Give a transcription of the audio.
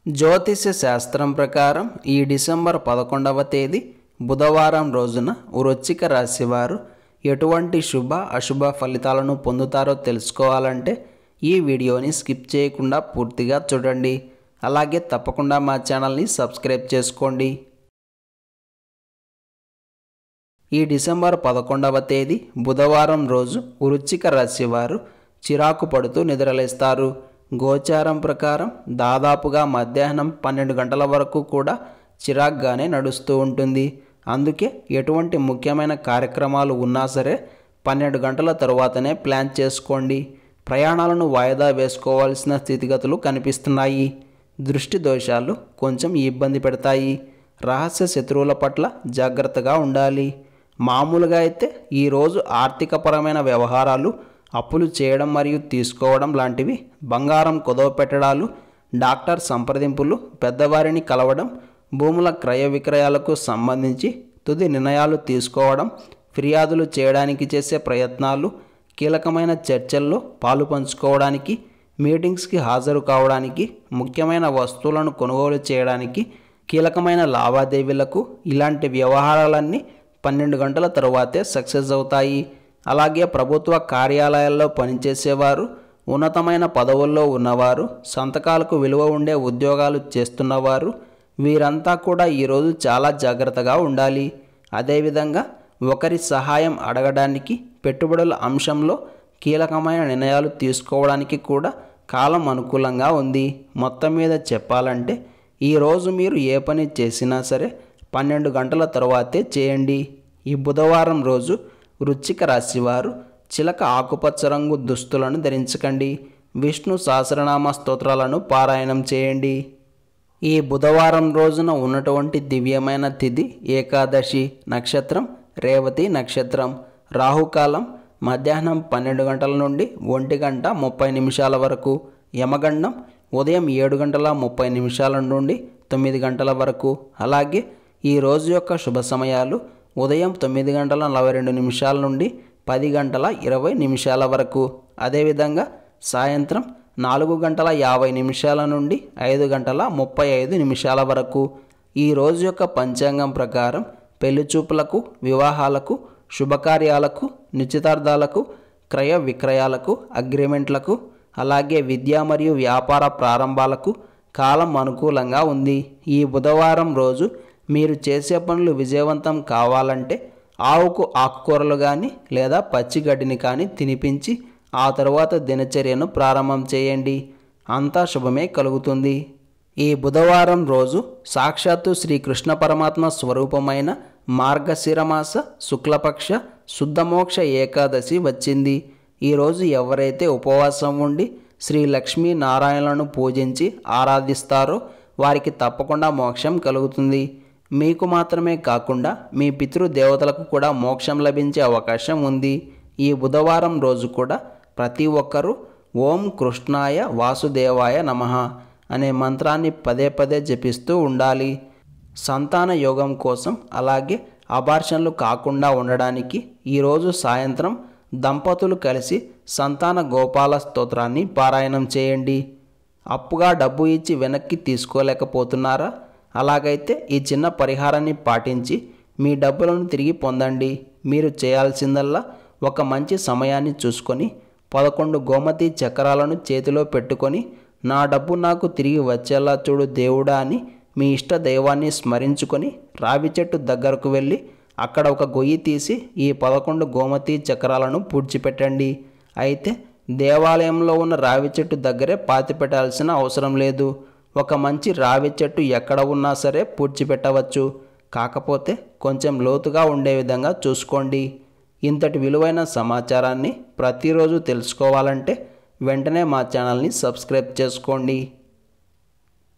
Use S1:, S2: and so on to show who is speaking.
S1: జ్యోతిష శాస్త్రం ప్రకారం ఈ డిసెంబర్ 11వ తేదీ బుధవారం రోజున వృశ్చిక రాశి వారు ఎటువంటి శుభ అశుభ ఫలితాలను పొందుతారో తెలుసుకోవాలంటే ఈ వీడియోని స్కిప్ చేయకుండా పూర్తిగా చూడండి. అలాగే తప్పకుండా మా ఛానల్ని సబ్స్క్రైబ్ చేసుకోండి. ఈ డిసెంబర్ 11వ తేదీ బుధవారం రోజు వృశ్చిక రాశి వారు చిరాకు పడుతూ నిద్రలేస్తారు. గోచారం ప్రకారం దాదాపుగా మధ్యాహ్నం 12 గంటల వరకు కూడా చిరాగ్గానే నడుస్తూ ఉంటుంది. అందుకే ఎటువంటి ముఖ్యమైన కార్యక్రమాలు ఉన్నా సరే 12 గంటల తరువాతనే ప్లాన్ చేసుకోండి. ప్రయాణాలను వాయిదా వేసుకోవాల్సిన స్థితిగతులు కనిపిస్తున్నాయి. దృష్టి దోషాలు కొంచెం ఇబ్బంది పెడతాయి. రహస్య శత్రువుల పట్ల జాగ్రత్తగా ఉండాలి. మామూలుగా అయితే ఈరోజు ఆర్థికపరమైన వ్యవహారాలు, అప్పులు చేయడం మరియు తీసుకోవడం లాంటివి, బంగారం కుదవ పెట్టడాలు, డాక్టర్ సంప్రదింపులు, పెద్దవారిని కలవడం, భూముల క్రయ విక్రయాలకు సంబంధించి తుది నిర్ణయాలు తీసుకోవడం, ఫిర్యాదులు చేయడానికి చేసే ప్రయత్నాలు, కీలకమైన చర్చల్లో పాలు పంచుకోవడానికి, మీటింగ్స్కి హాజరు కావడానికి, ముఖ్యమైన వస్తువులను కొనుగోలు చేయడానికి, కీలకమైన లావాదేవీలకు ఇలాంటి వ్యవహారాలన్నీ 12 గంటల తరువాతే సక్సెస్ అవుతాయి. అలాగే ప్రభుత్వ కార్యాలయాల్లో పనిచేసేవారు, ఉన్నతమైన పదవుల్లో ఉన్నవారు, సంతకాలకు విలువ ఉండే ఉద్యోగాలు చేస్తున్నవారు, వీరంతా కూడా ఈరోజు చాలా జాగ్రత్తగా ఉండాలి. అదేవిధంగా ఒకరి సహాయం అడగడానికి, పెట్టుబడుల అంశంలో కీలకమైన నిర్ణయాలు తీసుకోవడానికి కూడా కాలం అనుకూలంగా ఉంది. మొత్తం మీద చెప్పాలంటే ఈరోజు మీరు ఏ పని చేసినా సరే 12 గంటల తరువాతే చేయండి. ఈ బుధవారం రోజు వృశ్చిక రాశి వారు చిలక ఆకుపచ్చ రంగు దుస్తులను ధరించకండి. విష్ణు సహస్రనామ స్తోత్రాలను పారాయణం చేయండి. ఈ బుధవారం రోజున ఉన్నటువంటి దివ్యమైన తిథి ఏకాదశి. నక్షత్రం రేవతి నక్షత్రం. రాహుకాలం మధ్యాహ్నం 12 గంటల నుండి 1:30 వరకు. యమగండం ఉదయం 7:30 నుండి 9 గంటల వరకు. అలాగే ఈ రోజు యొక్క శుభ సమయాలు ఉదయం 9:42 నుండి 10:20 వరకు. అదేవిధంగా సాయంత్రం 4:50 నుండి 5:35 వరకు. ఈ రోజు యొక్క పంచాంగం ప్రకారం పెళ్లి చూపులకు, వివాహాలకు, శుభకార్యాలకు, నిశ్చితార్థాలకు, క్రయ విక్రయాలకు, అగ్రిమెంట్లకు, అలాగే విద్య మరియు వ్యాపార ప్రారంభాలకు కాలం అనుకూలంగా ఉంది. ఈ బుధవారం రోజు మీరు చేసే పనులు విజయవంతం కావాలంటే ఆవుకు ఆకుకూరలు కానీ లేదా పచ్చిగడ్డిని కానీ తినిపించి ఆ తరువాత దినచర్యను ప్రారంభం చేయండి. అంతా శుభమే కలుగుతుంది. ఈ బుధవారం రోజు సాక్షాత్తు శ్రీకృష్ణ పరమాత్మ స్వరూపమైన మార్గశిరమాస శుక్లపక్ష శుద్ధమోక్ష ఏకాదశి వచ్చింది. ఈరోజు ఎవరైతే ఉపవాసం ఉండి శ్రీ లక్ష్మీ నారాయణలను పూజించి ఆరాధిస్తారో వారికి తప్పకుండా మోక్షం కలుగుతుంది. మీకు మాత్రమే కాకుండా మీ పితృదేవతలకు కూడా మోక్షం లభించే అవకాశం ఉంది. ఈ బుధవారం రోజు కూడా ప్రతి ఒక్కరూ ఓం కృష్ణాయ వాసుదేవాయ నమః అనే మంత్రాన్ని పదే పదే జపిస్తూ ఉండాలి. సంతాన యోగం కోసం, అలాగే అబార్షన్లు కాకుండా ఉండడానికి ఈరోజు సాయంత్రం దంపతులు కలిసి సంతాన గోపాల స్తోత్రాన్ని పారాయణం చేయండి. అప్పుగా డబ్బు ఇచ్చి వెనక్కి తీసుకోలేకపోతున్నారా? అలాగైతే ఈ చిన్న పరిహారాన్ని పాటించి మీ డబ్బులను తిరిగి పొందండి. మీరు చేయాల్సిందల్లా ఒక మంచి సమయాన్ని చూసుకొని 11 గోమతి చక్రాలను చేతిలో పెట్టుకొని నా డబ్బు నాకు తిరిగి వచ్చేలా చూడు దేవుడా అని మీ ఇష్ట దైవాన్ని స్మరించుకొని రావి చెట్టు దగ్గరకు వెళ్ళి అక్కడ ఒక గొయ్యి తీసి ఈ 11 గోమతి చక్రాలను పూడ్చిపెట్టండి. అయితే దేవాలయంలో ఉన్న రావి చెట్టు దగ్గరే పాతిపెట్టాల్సిన అవసరం లేదు. ఒక మంచి రావి చెట్టు ఎక్కడ ఉన్నా సరే పూడ్చిపెట్టవచ్చు. కాకపోతే కొంచెం లోతుగా ఉండే విధంగా చూసుకోండి. ఇంతటి విలువైన సమాచారాన్ని ప్రతిరోజు తెలుసుకోవాలంటే వెంటనే మా ఛానల్ని సబ్స్క్రైబ్ చేసుకోండి.